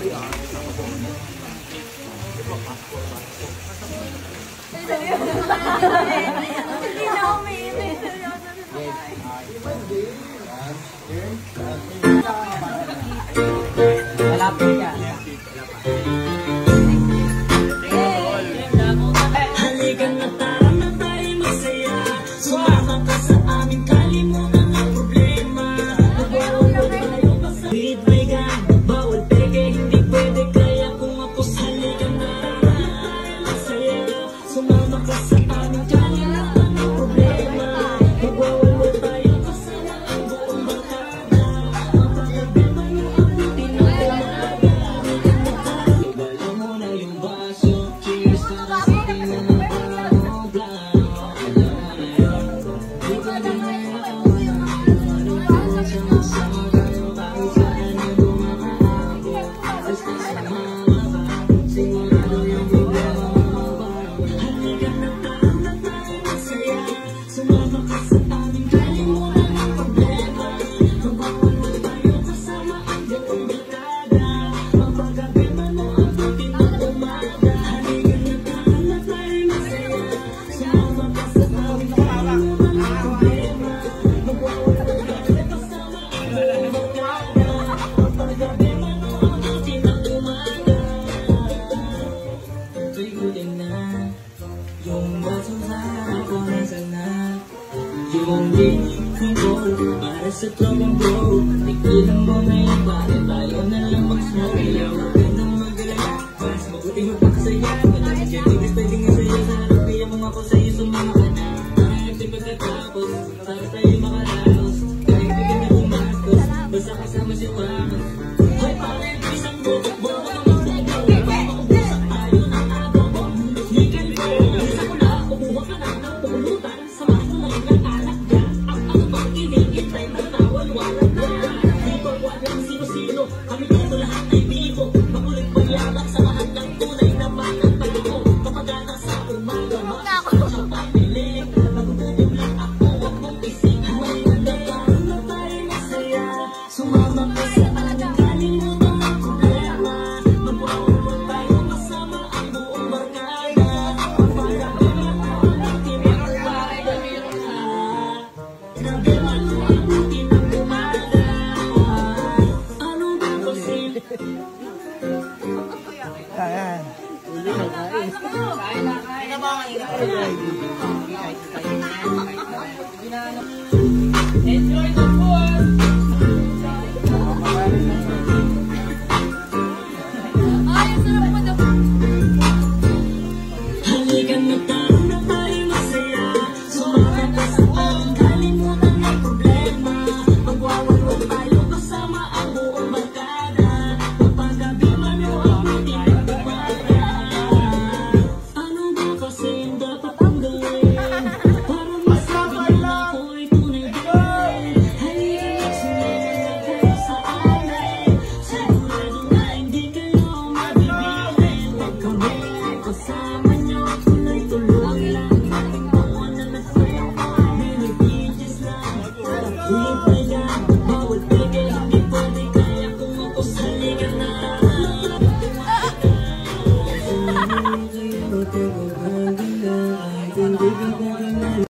Malapit ka. Halika na tara na tayo masaya. Sumama ka sa amin, kalimutan ang problema. Nagwawala tayo pa sa bidwigan. Bawal peke, hindi pwede. Kaya kung ako halika na tara na tayo masaya. Sumama ka sa amin, kalimutan ang problema. Nagwawala tayo pa sa ang buong barkada. Mapagabi pa yung abutin ng umaga. Ibala mo na yung baso. Cheers para sa tingnan ng yung baso sa harap ko na sana. Yung dinig ko para sa tropang bro. Tigilan mo na yung pare, tayo na lang mag-smoke. Ayaw natin na mag-alala, mas mabuting magpakasaya. Malapit ka tigis, pwede nga sa'yo. Sa harap kaya mga ko sa'yo, sumama ka na. Parang di pagkatapos, para tayo makaraos. Kahit di ka na bumastos, basta kasama si Wang. Hoy pare, isang butok mo. Kain. Enjoy the food!